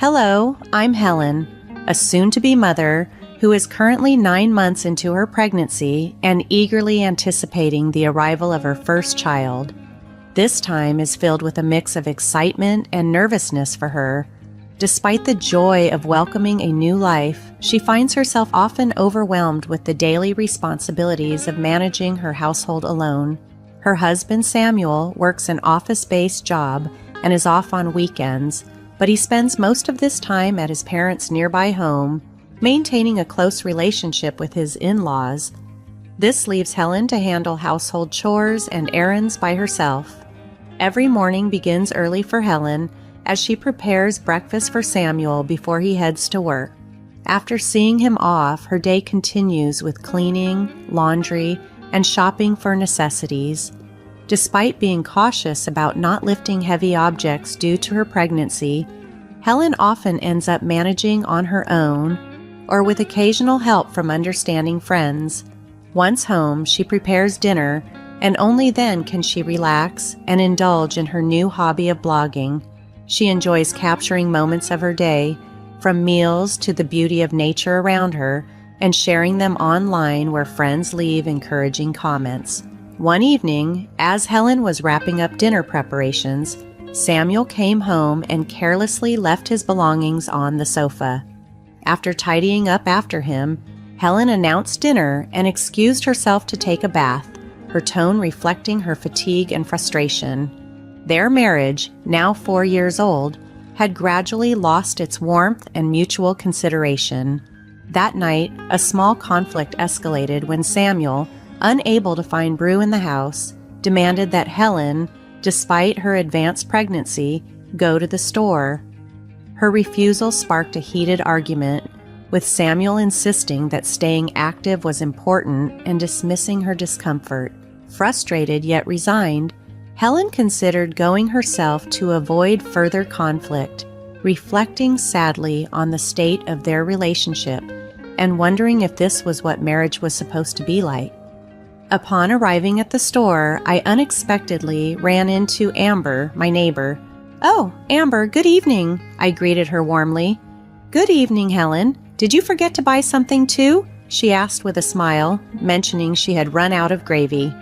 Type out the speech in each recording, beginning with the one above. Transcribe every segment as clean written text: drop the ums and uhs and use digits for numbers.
Hello, I'm Helen, a soon-to-be mother who is currently 9 months into her pregnancy and eagerly anticipating the arrival of her first child. This time is filled with a mix of excitement and nervousness for her. Despite the joy of welcoming a new life, she finds herself often overwhelmed with the daily responsibilities of managing her household alone. Her husband, Samuel, works an office-based job and is off on weekends, but he spends most of this time at his parents' nearby home, maintaining a close relationship with his in-laws. This leaves Helen to handle household chores and errands by herself. Every morning begins early for Helen as she prepares breakfast for Samuel before he heads to work. After seeing him off, her day continues with cleaning, laundry, and shopping for necessities. Despite being cautious about not lifting heavy objects due to her pregnancy, Helen often ends up managing on her own or with occasional help from understanding friends. Once home, she prepares dinner, and only then can she relax and indulge in her new hobby of blogging. She enjoys capturing moments of her day, from meals to the beauty of nature around her, and sharing them online where friends leave encouraging comments. One evening, as Helen was wrapping up dinner preparations, Samuel came home and carelessly left his belongings on the sofa. After tidying up after him, Helen announced dinner and excused herself to take a bath, her tone reflecting her fatigue and frustration. Their marriage, now 4 years old, had gradually lost its warmth and mutual consideration. That night, a small conflict escalated when Samuel, unable to find brew in the house, demanded that Helen, despite her advanced pregnancy, go to the store. Her refusal sparked a heated argument, with Samuel insisting that staying active was important and dismissing her discomfort. Frustrated yet resigned, Helen considered going herself to avoid further conflict, reflecting sadly on the state of their relationship and wondering if this was what marriage was supposed to be like. Upon arriving at the store, I unexpectedly ran into Amber, my neighbor. "Oh, Amber, good evening," I greeted her warmly. "Good evening, Helen. Did you forget to buy something too?" she asked with a smile, mentioning she had run out of gravy.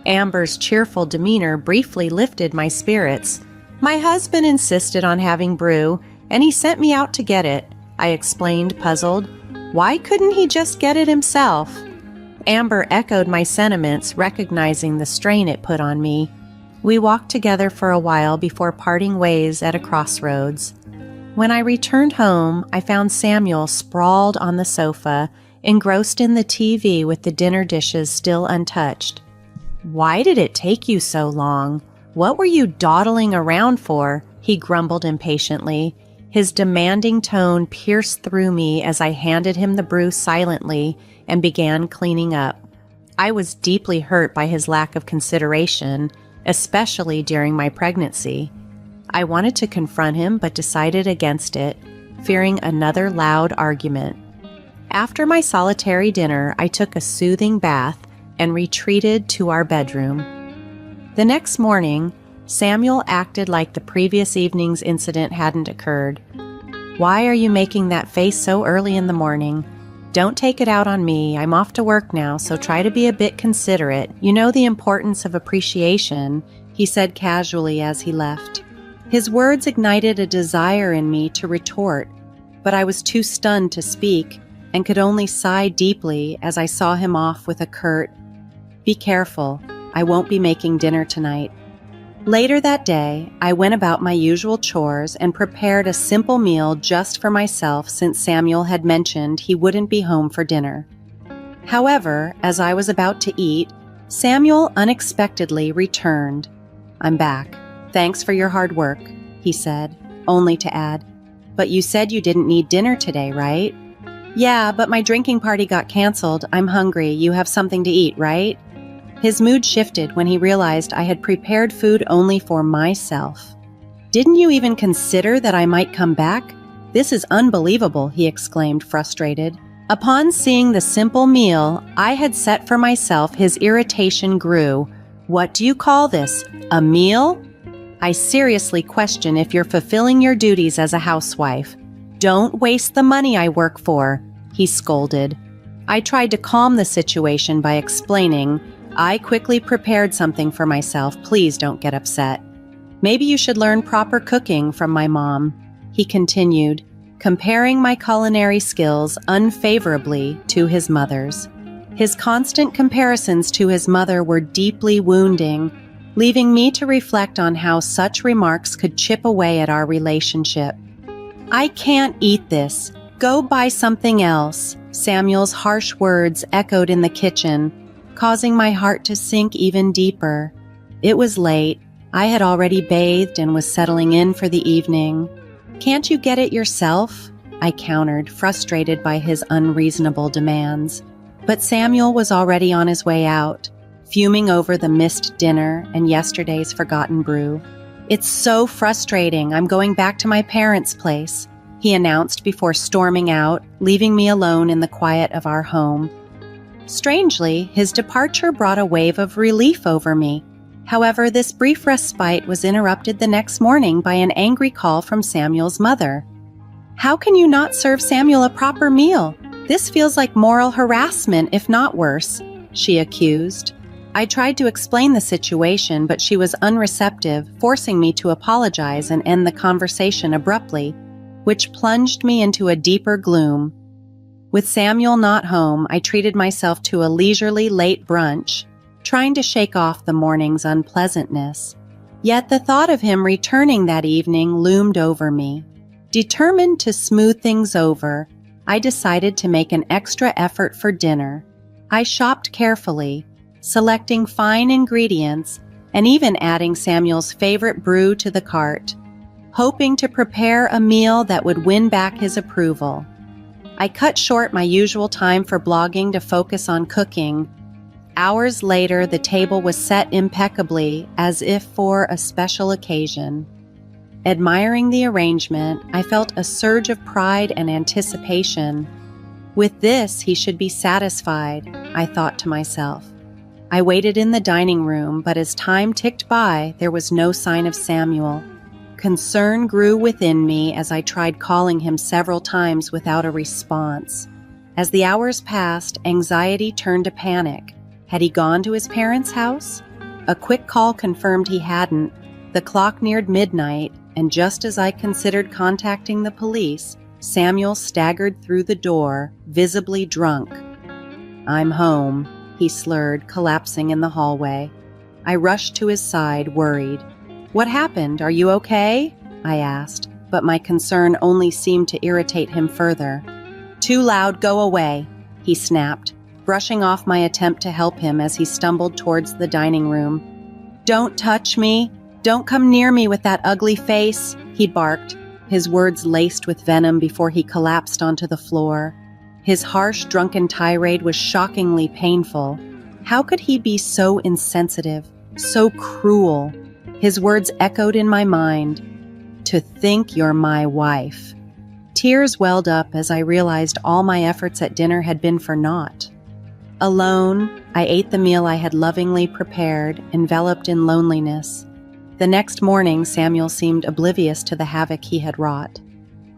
Amber's cheerful demeanor briefly lifted my spirits. "My husband insisted on having brew, and he sent me out to get it," I explained, puzzled. "Why couldn't he just get it himself?" Amber echoed my sentiments, recognizing the strain it put on me. We walked together for a while before parting ways at a crossroads. When I returned home, I found Samuel sprawled on the sofa, engrossed in the TV with the dinner dishes still untouched. "Why did it take you so long? What were you dawdling around for?" he grumbled impatiently. His demanding tone pierced through me as I handed him the brew silently and began cleaning up. I was deeply hurt by his lack of consideration, especially during my pregnancy. I wanted to confront him but decided against it, fearing another loud argument. After my solitary dinner, I took a soothing bath and retreated to our bedroom. The next morning, Samuel acted like the previous evening's incident hadn't occurred. "Why are you making that face so early in the morning? Don't take it out on me. I'm off to work now, so try to be a bit considerate. You know the importance of appreciation," he said casually as he left. His words ignited a desire in me to retort, but I was too stunned to speak and could only sigh deeply as I saw him off with a curt, "Be careful, I won't be making dinner tonight." Later that day, I went about my usual chores and prepared a simple meal just for myself since Samuel had mentioned he wouldn't be home for dinner. However, as I was about to eat, Samuel unexpectedly returned. "I'm back. Thanks for your hard work," he said, only to add, "But you said you didn't need dinner today, right?" "Yeah, but my drinking party got canceled. I'm hungry. You have something to eat, right?" His mood shifted when he realized I had prepared food only for myself. "Didn't you even consider that I might come back? This is unbelievable," he exclaimed, frustrated. Upon seeing the simple meal I had set for myself, his irritation grew. "What do you call this? A meal? I seriously question if you're fulfilling your duties as a housewife. "Don't waste the money I work for," he scolded. I tried to calm the situation by explaining, "I quickly prepared something for myself, please don't get upset. Maybe you should learn proper cooking from my mom," he continued, comparing my culinary skills unfavorably to his mother's. His constant comparisons to his mother were deeply wounding, leaving me to reflect on how such remarks could chip away at our relationship. "I can't eat this. Go buy something else," Samuel's harsh words echoed in the kitchen, causing my heart to sink even deeper. It was late. I had already bathed and was settling in for the evening. "Can't you get it yourself?" I countered, frustrated by his unreasonable demands. But Samuel was already on his way out, fuming over the missed dinner and yesterday's forgotten brew. "It's so frustrating. I'm going back to my parents' place," he announced before storming out, leaving me alone in the quiet of our home. Strangely, his departure brought a wave of relief over me. However, this brief respite was interrupted the next morning by an angry call from Samuel's mother. "How can you not serve Samuel a proper meal? This feels like moral harassment, if not worse," she accused. I tried to explain the situation, but she was unreceptive, forcing me to apologize and end the conversation abruptly, which plunged me into a deeper gloom. With Samuel not home, I treated myself to a leisurely late brunch, trying to shake off the morning's unpleasantness. Yet the thought of him returning that evening loomed over me. Determined to smooth things over, I decided to make an extra effort for dinner. I shopped carefully, selecting fine ingredients and even adding Samuel's favorite brew to the cart, hoping to prepare a meal that would win back his approval. I cut short my usual time for blogging to focus on cooking. Hours later, the table was set impeccably, as if for a special occasion. Admiring the arrangement, I felt a surge of pride and anticipation. With this, he should be satisfied, I thought to myself. I waited in the dining room, but as time ticked by, there was no sign of Samuel. Concern grew within me as I tried calling him several times without a response. As the hours passed, anxiety turned to panic. Had he gone to his parents' house? A quick call confirmed he hadn't. The clock neared midnight, and just as I considered contacting the police, Samuel staggered through the door, visibly drunk. "I'm home," he slurred, collapsing in the hallway. I rushed to his side, worried. "What happened? Are you okay?" I asked, but my concern only seemed to irritate him further. "Too loud, go away," he snapped, brushing off my attempt to help him as he stumbled towards the dining room. "Don't touch me! Don't come near me with that ugly face," he barked, his words laced with venom before he collapsed onto the floor. His harsh, drunken tirade was shockingly painful. How could he be so insensitive, so cruel? His words echoed in my mind. "To think you're my wife." Tears welled up as I realized all my efforts at dinner had been for naught. Alone, I ate the meal I had lovingly prepared, enveloped in loneliness. The next morning, Samuel seemed oblivious to the havoc he had wrought.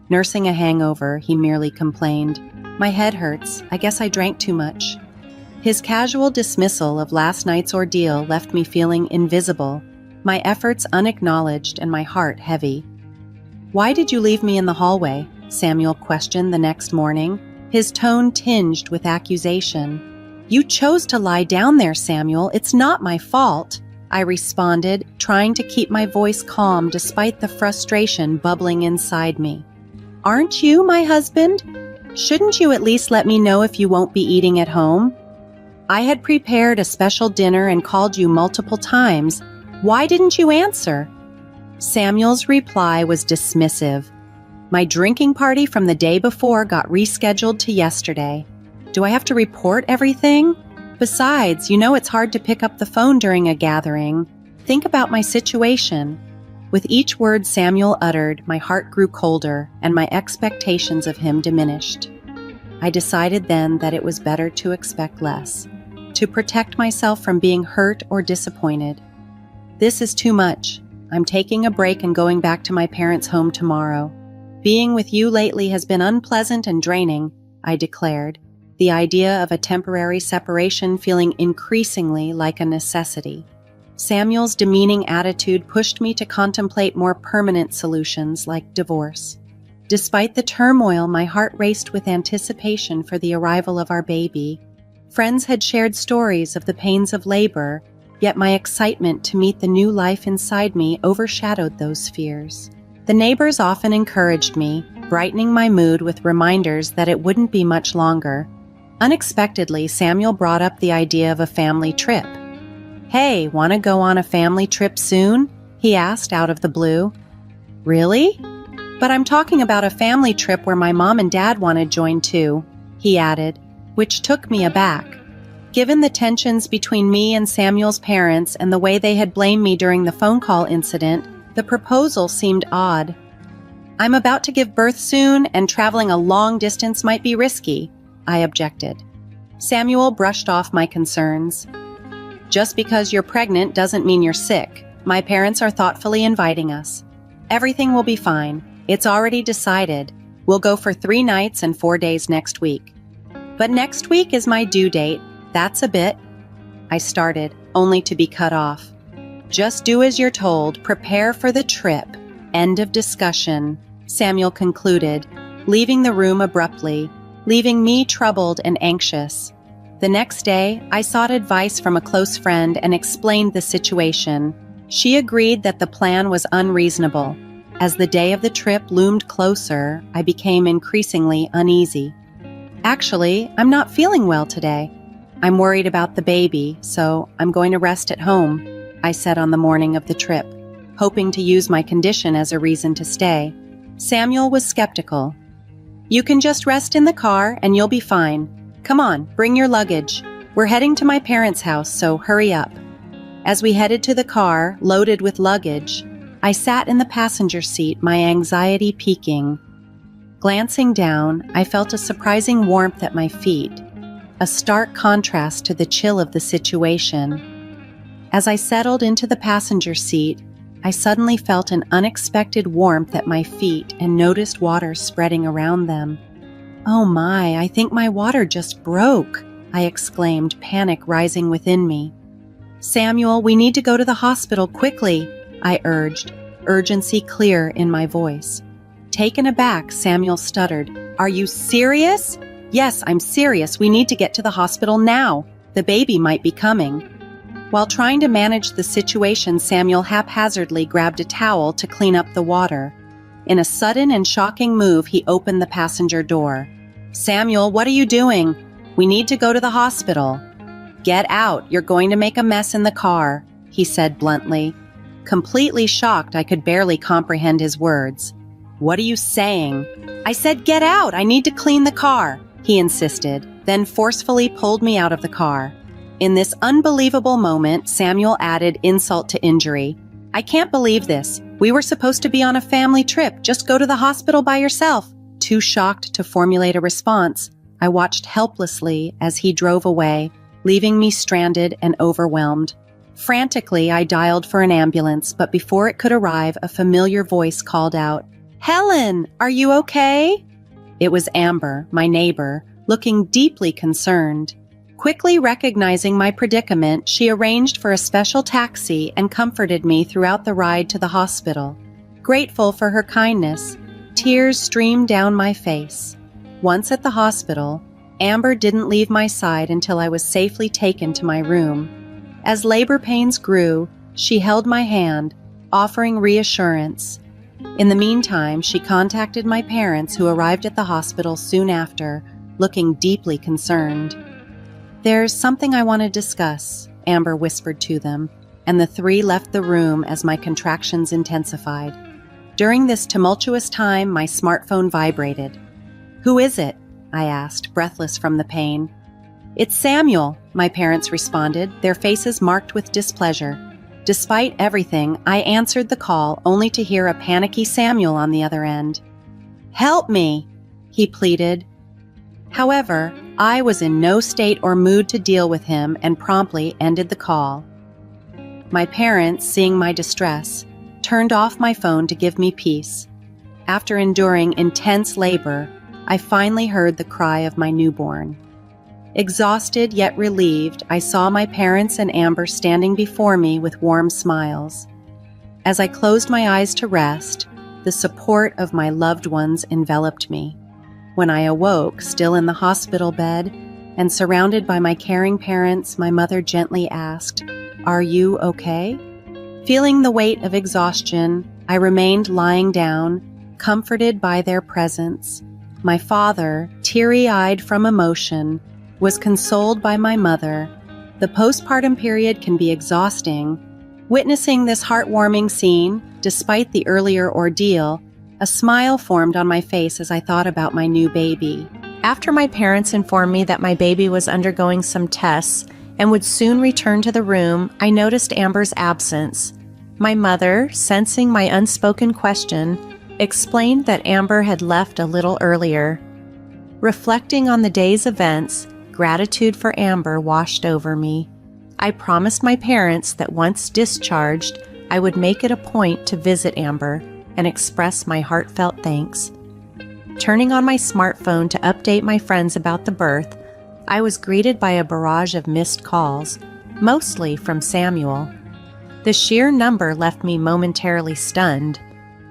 Nursing a hangover, he merely complained, "My head hurts. I guess I drank too much." His casual dismissal of last night's ordeal left me feeling invisible, my efforts unacknowledged and my heart heavy. "Why did you leave me in the hallway?" Samuel questioned the next morning, his tone tinged with accusation. "You chose to lie down there, Samuel. It's not my fault," I responded, trying to keep my voice calm despite the frustration bubbling inside me. "Aren't you my husband? Shouldn't you at least let me know if you won't be eating at home? I had prepared a special dinner and called you multiple times. Why didn't you answer?" Samuel's reply was dismissive. "My drinking party from the day before got rescheduled to yesterday. Do I have to report everything? Besides, you know it's hard to pick up the phone during a gathering. Think about my situation." With each word Samuel uttered, my heart grew colder and my expectations of him diminished. I decided then that it was better to expect less, to protect myself from being hurt or disappointed. "This is too much. I'm taking a break and going back to my parents' home tomorrow." Being with you lately has been unpleasant and draining, I declared, the idea of a temporary separation feeling increasingly like a necessity. Samuel's demeaning attitude pushed me to contemplate more permanent solutions like divorce. Despite the turmoil, my heart raced with anticipation for the arrival of our baby. Friends had shared stories of the pains of labor, yet my excitement to meet the new life inside me overshadowed those fears. The neighbors often encouraged me, brightening my mood with reminders that it wouldn't be much longer. Unexpectedly, Samuel brought up the idea of a family trip. "Hey, want to go on a family trip soon?" he asked out of the blue. "Really? But I'm talking about a family trip where my mom and dad want to join too," he added, which took me aback. Given the tensions between me and Samuel's parents and the way they had blamed me during the phone call incident, the proposal seemed odd. "I'm about to give birth soon, and traveling a long distance might be risky," I objected. Samuel brushed off my concerns. "Just because you're pregnant doesn't mean you're sick. My parents are thoughtfully inviting us. Everything will be fine. It's already decided. We'll go for 3 nights and 4 days next week." "But next week is my due date. That's a bit," I started, only to be cut off. "Just do as you're told. Prepare for the trip. End of discussion," Samuel concluded, leaving the room abruptly, leaving me troubled and anxious. The next day, I sought advice from a close friend and explained the situation. She agreed that the plan was unreasonable. As the day of the trip loomed closer, I became increasingly uneasy. "Actually, I'm not feeling well today. I'm worried about the baby, so I'm going to rest at home," I said on the morning of the trip, hoping to use my condition as a reason to stay. Samuel was skeptical. "You can just rest in the car and you'll be fine. Come on, bring your luggage. We're heading to my parents' house, so hurry up." As we headed to the car, loaded with luggage, I sat in the passenger seat, my anxiety peaking. Glancing down, I felt a surprising warmth at my feet, a stark contrast to the chill of the situation. As I settled into the passenger seat, I suddenly felt an unexpected warmth at my feet and noticed water spreading around them. "Oh my, I think my water just broke," I exclaimed, panic rising within me. "Samuel, we need to go to the hospital quickly," I urged, urgency clear in my voice. Taken aback, Samuel stuttered, "Are you serious?" "Yes, I'm serious. We need to get to the hospital now. The baby might be coming." While trying to manage the situation, Samuel haphazardly grabbed a towel to clean up the water. In a sudden and shocking move, he opened the passenger door. "Samuel, what are you doing? We need to go to the hospital." "Get out. You're going to make a mess in the car," he said bluntly. Completely shocked, I could barely comprehend his words. "What are you saying?" "I said get out. I need to clean the car," he insisted, then forcefully pulled me out of the car. In this unbelievable moment, Samuel added insult to injury. "I can't believe this. We were supposed to be on a family trip. Just go to the hospital by yourself." Too shocked to formulate a response, I watched helplessly as he drove away, leaving me stranded and overwhelmed. Frantically, I dialed for an ambulance, but before it could arrive, a familiar voice called out, "Helen, are you okay?" It was Amber, my neighbor, looking deeply concerned. Quickly recognizing my predicament, she arranged for a special taxi and comforted me throughout the ride to the hospital. Grateful for her kindness, tears streamed down my face. Once at the hospital, Amber didn't leave my side until I was safely taken to my room. As labor pains grew, she held my hand, offering reassurance. In the meantime, she contacted my parents, who arrived at the hospital soon after, looking deeply concerned. "There's something I want to discuss," Amber whispered to them, and the 3 left the room as my contractions intensified. During this tumultuous time, my smartphone vibrated. "Who is it?" I asked, breathless from the pain. "It's Samuel," my parents responded, their faces marked with displeasure. Despite everything, I answered the call only to hear a panicky Samuel on the other end. "Help me," he pleaded. However, I was in no state or mood to deal with him and promptly ended the call. My parents, seeing my distress, turned off my phone to give me peace. After enduring intense labor, I finally heard the cry of my newborn. Exhausted yet relieved, I saw my parents and Amber standing before me with warm smiles. As I closed my eyes to rest, the support of my loved ones enveloped me. When I awoke, still in the hospital bed, and surrounded by my caring parents, my mother gently asked, "Are you okay?" Feeling the weight of exhaustion, I remained lying down, comforted by their presence. My father, teary-eyed from emotion, was consoled by my mother. The postpartum period can be exhausting. Witnessing this heartwarming scene, despite the earlier ordeal, a smile formed on my face as I thought about my new baby. After my parents informed me that my baby was undergoing some tests and would soon return to the room, I noticed Amber's absence. My mother, sensing my unspoken question, explained that Amber had left a little earlier. Reflecting on the day's events, gratitude for Amber washed over me. I promised my parents that once discharged, I would make it a point to visit Amber and express my heartfelt thanks. Turning on my smartphone to update my friends about the birth, I was greeted by a barrage of missed calls, mostly from Samuel. The sheer number left me momentarily stunned,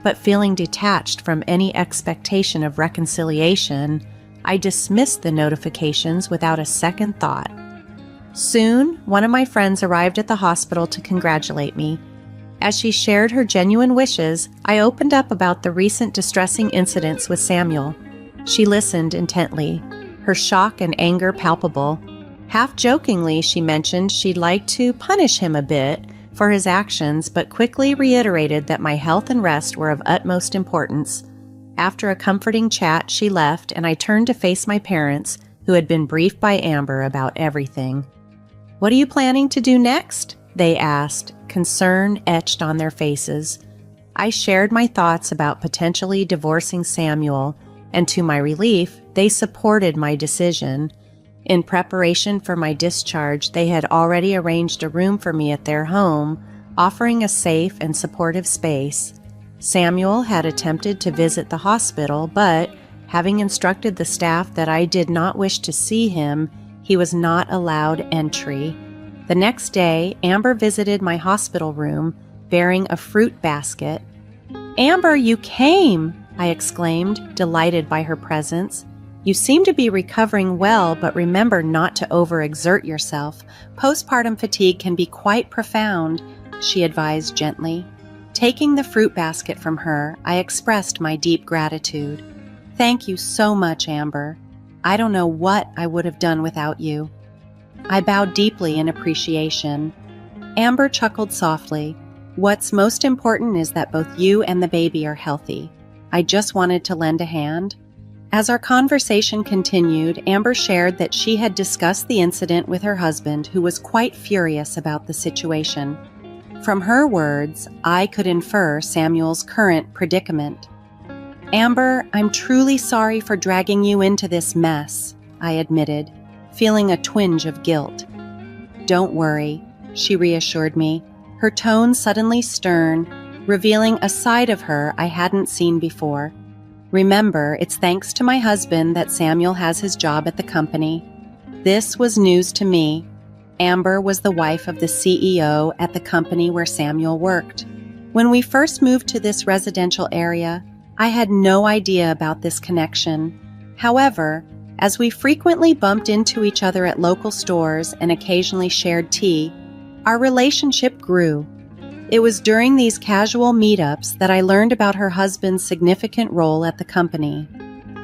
but feeling detached from any expectation of reconciliation, I dismissed the notifications without a second thought. Soon, one of my friends arrived at the hospital to congratulate me. As she shared her genuine wishes, I opened up about the recent distressing incidents with Samuel. She listened intently, her shock and anger palpable. Half jokingly, she mentioned she'd like to punish him a bit for his actions, but quickly reiterated that my health and rest were of utmost importance. After a comforting chat, she left, and I turned to face my parents, who had been briefed by Amber about everything. "What are you planning to do next?" they asked, concern etched on their faces. I shared my thoughts about potentially divorcing Samuel, and to my relief, they supported my decision. In preparation for my discharge, they had already arranged a room for me at their home, offering a safe and supportive space. Samuel had attempted to visit the hospital, but, having instructed the staff that I did not wish to see him, he was not allowed entry. The next day, Amber visited my hospital room, bearing a fruit basket. "Amber, you came!" I exclaimed, delighted by her presence. "You seem to be recovering well, but remember not to overexert yourself. Postpartum fatigue can be quite profound," she advised gently. Taking the fruit basket from her, I expressed my deep gratitude. "Thank you so much, Amber. I don't know what I would have done without you." I bowed deeply in appreciation. Amber chuckled softly. "What's most important is that both you and the baby are healthy. I just wanted to lend a hand." As our conversation continued, Amber shared that she had discussed the incident with her husband, who was quite furious about the situation. From her words, I could infer Samuel's current predicament. "Amber, I'm truly sorry for dragging you into this mess," I admitted, feeling a twinge of guilt. "Don't worry," she reassured me, her tone suddenly stern, revealing a side of her I hadn't seen before. "Remember, it's thanks to my husband that Samuel has his job at the company." This was news to me. Amber was the wife of the CEO at the company where Samuel worked. When we first moved to this residential area, I had no idea about this connection. However, as we frequently bumped into each other at local stores and occasionally shared tea, our relationship grew. It was during these casual meetups that I learned about her husband's significant role at the company.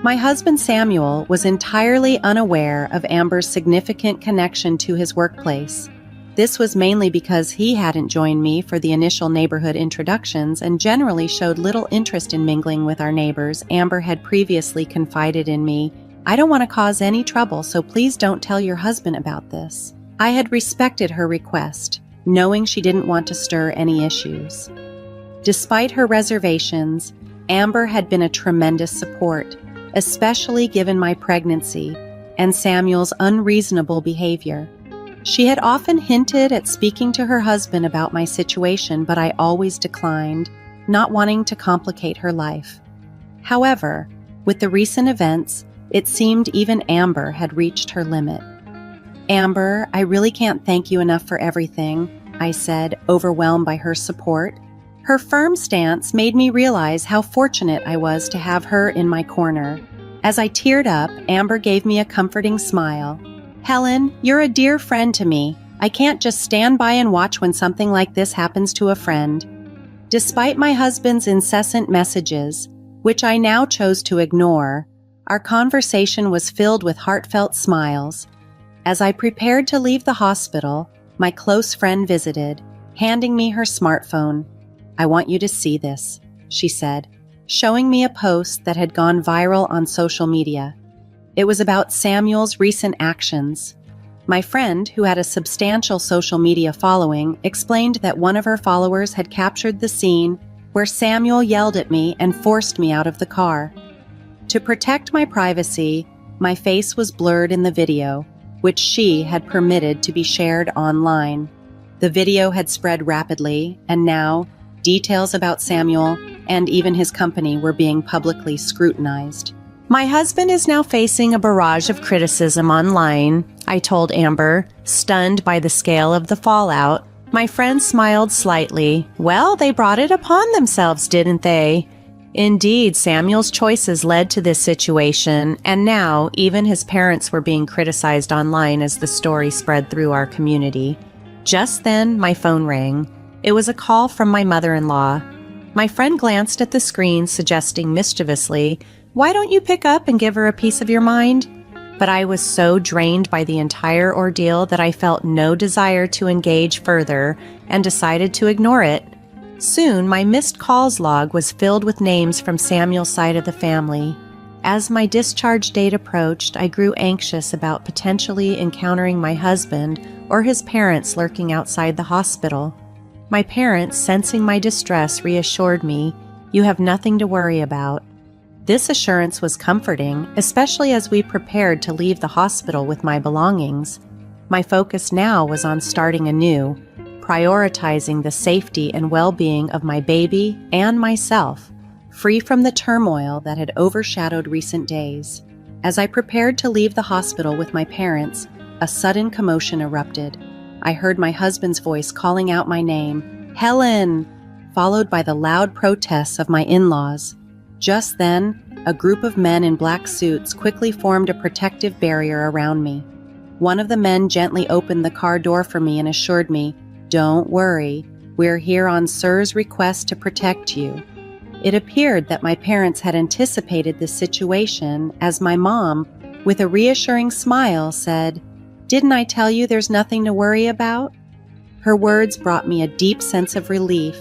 My husband Samuel was entirely unaware of Amber's significant connection to his workplace. This was mainly because he hadn't joined me for the initial neighborhood introductions and generally showed little interest in mingling with our neighbors. Amber had previously confided in me, "I don't want to cause any trouble, so please don't tell your husband about this." I had respected her request, knowing she didn't want to stir any issues. Despite her reservations, Amber had been a tremendous support, especially given my pregnancy and Samuel's unreasonable behavior. She had often hinted at speaking to her husband about my situation, but I always declined, not wanting to complicate her life. However, with the recent events, it seemed even Amber had reached her limit. "Amber, I really can't thank you enough for everything," I said, overwhelmed by her support. Her firm stance made me realize how fortunate I was to have her in my corner. As I teared up, Amber gave me a comforting smile. "Helen, you're a dear friend to me. I can't just stand by and watch when something like this happens to a friend." Despite my husband's incessant messages, which I now chose to ignore, our conversation was filled with heartfelt smiles. As I prepared to leave the hospital, my close friend visited, handing me her smartphone. "I want you to see this," she said, showing me a post that had gone viral on social media. It was about Samuel's recent actions. My friend, who had a substantial social media following, explained that one of her followers had captured the scene where Samuel yelled at me and forced me out of the car. To protect my privacy, my face was blurred in the video, which she had permitted to be shared online. The video had spread rapidly, and now details about Samuel and even his company were being publicly scrutinized. "My husband is now facing a barrage of criticism online," I told Amber, stunned by the scale of the fallout. My friend smiled slightly. "Well, they brought it upon themselves, didn't they?" Indeed, Samuel's choices led to this situation, and now even his parents were being criticized online as the story spread through our community. Just then, my phone rang. It was a call from my mother-in-law. My friend glanced at the screen, suggesting mischievously, "Why don't you pick up and give her a piece of your mind?" But I was so drained by the entire ordeal that I felt no desire to engage further and decided to ignore it. Soon, my missed calls log was filled with names from Samuel's side of the family. As my discharge date approached, I grew anxious about potentially encountering my husband or his parents lurking outside the hospital. My parents, sensing my distress, reassured me, "You have nothing to worry about." This assurance was comforting, especially as we prepared to leave the hospital with my belongings. My focus now was on starting anew, prioritizing the safety and well-being of my baby and myself, free from the turmoil that had overshadowed recent days. As I prepared to leave the hospital with my parents, a sudden commotion erupted. I heard my husband's voice calling out my name, "Helen!" followed by the loud protests of my in-laws. Just then, a group of men in black suits quickly formed a protective barrier around me. One of the men gently opened the car door for me and assured me, "Don't worry, we're here on Sir's request to protect you." It appeared that my parents had anticipated this situation, as my mom, with a reassuring smile, said, "Didn't I tell you there's nothing to worry about?" Her words brought me a deep sense of relief,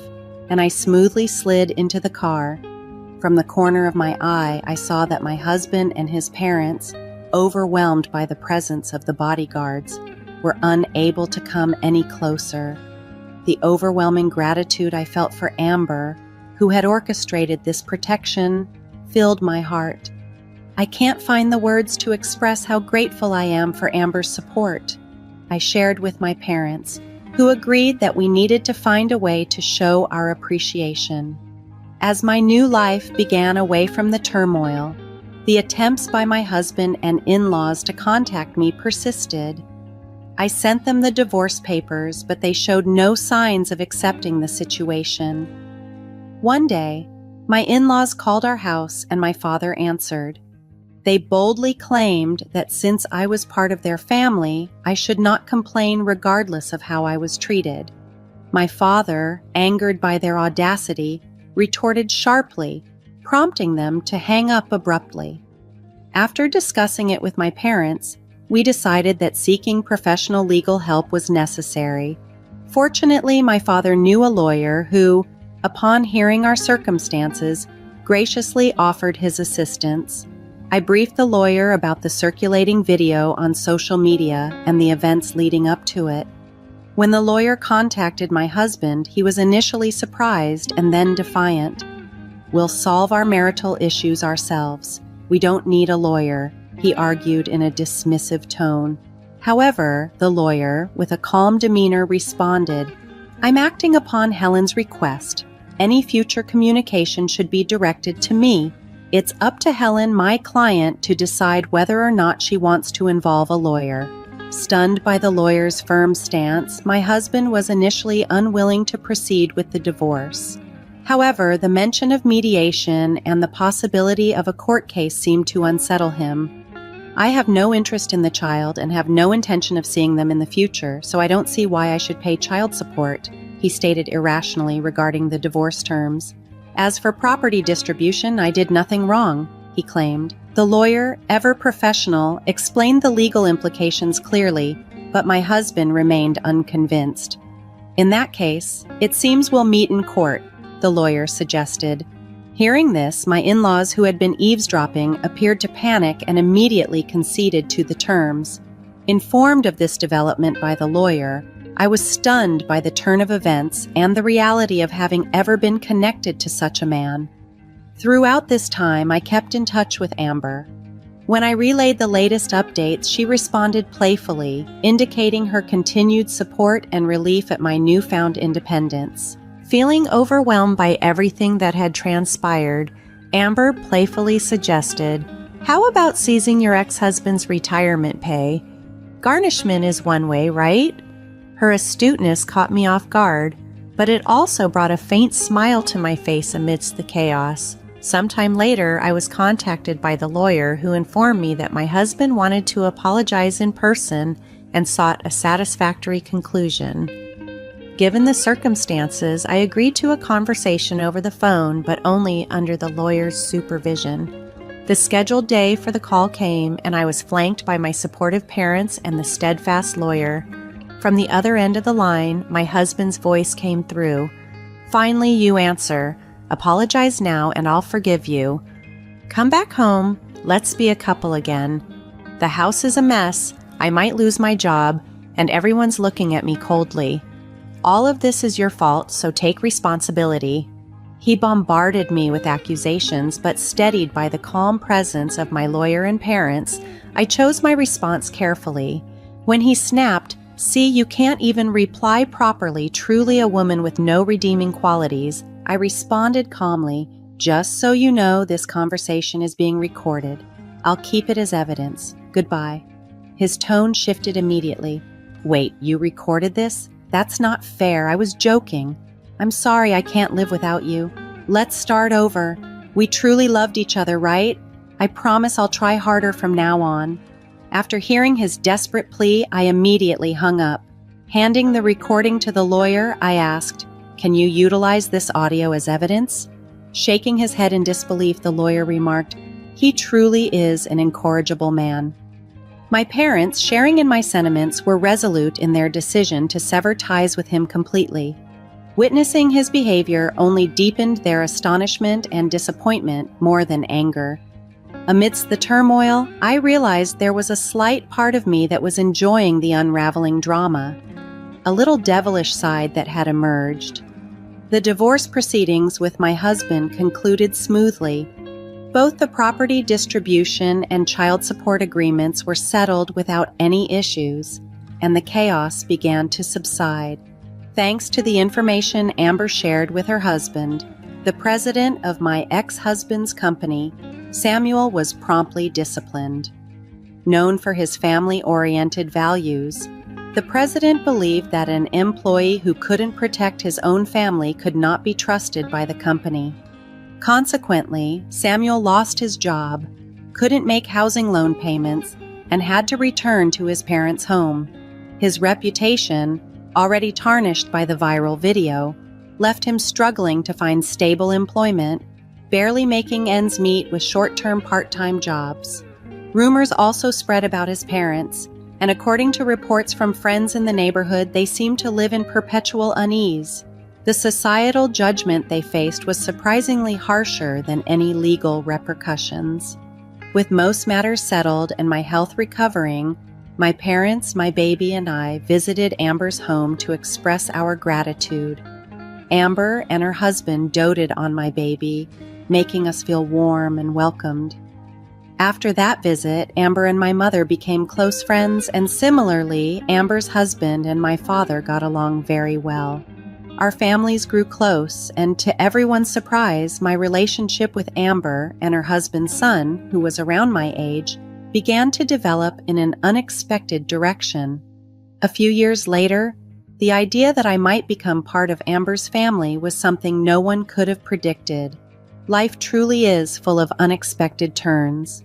and I smoothly slid into the car. From the corner of my eye, I saw that my husband and his parents, overwhelmed by the presence of the bodyguards, were unable to come any closer. The overwhelming gratitude I felt for Amber, who had orchestrated this protection, filled my heart. I can't find the words to express how grateful I am for Amber's support. I shared with my parents, who agreed that we needed to find a way to show our appreciation. As my new life began away from the turmoil, the attempts by my husband and in-laws to contact me persisted. I sent them the divorce papers, but they showed no signs of accepting the situation. One day, my in-laws called our house and my father answered. They boldly claimed that since I was part of their family, I should not complain regardless of how I was treated. My father, angered by their audacity, retorted sharply, prompting them to hang up abruptly. After discussing it with my parents, we decided that seeking professional legal help was necessary. Fortunately, my father knew a lawyer who, upon hearing our circumstances, graciously offered his assistance. I briefed the lawyer about the circulating video on social media and the events leading up to it. When the lawyer contacted my husband, he was initially surprised and then defiant. "We'll solve our marital issues ourselves. We don't need a lawyer," he argued in a dismissive tone. However, the lawyer, with a calm demeanor, responded, "I'm acting upon Helen's request. Any future communication should be directed to me. It's up to Helen, my client, to decide whether or not she wants to involve a lawyer. Stunned by the lawyer's firm stance, my husband was initially unwilling to proceed with the divorce. However, the mention of mediation and the possibility of a court case seemed to unsettle him. I have no interest in the child and have no intention of seeing them in the future, so I don't see why I should pay child support, he stated irrationally regarding the divorce terms. As for property distribution, I did nothing wrong, he claimed. The lawyer, ever professional, explained the legal implications clearly, but my husband remained unconvinced. In that case, it seems we'll meet in court, the lawyer suggested. Hearing this, my in-laws who had been eavesdropping appeared to panic and immediately conceded to the terms. Informed of this development by the lawyer, I was stunned by the turn of events and the reality of having ever been connected to such a man. Throughout this time, I kept in touch with Amber. When I relayed the latest updates, she responded playfully, indicating her continued support and relief at my newfound independence. Feeling overwhelmed by everything that had transpired, Amber playfully suggested, "How about seizing your ex-husband's retirement pay? Garnishment is one way, right?" Her astuteness caught me off guard, but it also brought a faint smile to my face amidst the chaos. Sometime later, I was contacted by the lawyer who informed me that my husband wanted to apologize in person and sought a satisfactory conclusion. Given the circumstances, I agreed to a conversation over the phone, but only under the lawyer's supervision. The scheduled day for the call came, and I was flanked by my supportive parents and the steadfast lawyer. From the other end of the line, my husband's voice came through. "Finally, you answer. Apologize now and I'll forgive you. Come back home. Let's be a couple again. The house is a mess. I might lose my job, and everyone's looking at me coldly. All of this is your fault, so take responsibility." He bombarded me with accusations, but steadied by the calm presence of my lawyer and parents, I chose my response carefully. When he snapped, "See, you can't even reply properly, truly a woman with no redeeming qualities," I responded calmly, "Just so you know, this conversation is being recorded. I'll keep it as evidence. Goodbye." His tone shifted immediately. "Wait, you recorded this? That's not fair. I was joking. I'm sorry I can't live without you. Let's start over. We truly loved each other, right? I promise I'll try harder from now on." After hearing his desperate plea, I immediately hung up. Handing the recording to the lawyer, I asked, "Can you utilize this audio as evidence?" Shaking his head in disbelief, the lawyer remarked, "He truly is an incorrigible man." My parents, sharing in my sentiments, were resolute in their decision to sever ties with him completely. Witnessing his behavior only deepened their astonishment and disappointment more than anger. Amidst the turmoil, I realized there was a slight part of me that was enjoying the unraveling drama, a little devilish side that had emerged. The divorce proceedings with my husband concluded smoothly. Both the property distribution and child support agreements were settled without any issues, and the chaos began to subside. Thanks to the information Amber shared with her husband, the president of my ex-husband's company, Samuel, was promptly disciplined. Known for his family-oriented values, the president believed that an employee who couldn't protect his own family could not be trusted by the company. Consequently, Samuel lost his job, couldn't make housing loan payments, and had to return to his parents' home. His reputation, already tarnished by the viral video, left him struggling to find stable employment, barely making ends meet with short-term part-time jobs. Rumors also spread about his parents, and according to reports from friends in the neighborhood, they seemed to live in perpetual unease. The societal judgment they faced was surprisingly harsher than any legal repercussions. With most matters settled and my health recovering, my parents, my baby, and I visited Amber's home to express our gratitude. Amber and her husband doted on my baby, making us feel warm and welcomed. After that visit, Amber and my mother became close friends, and similarly, Amber's husband and my father got along very well. Our families grew close, and to everyone's surprise, my relationship with Amber and her husband's son, who was around my age, began to develop in an unexpected direction. A few years later, the idea that I might become part of Amber's family was something no one could have predicted. Life truly is full of unexpected turns.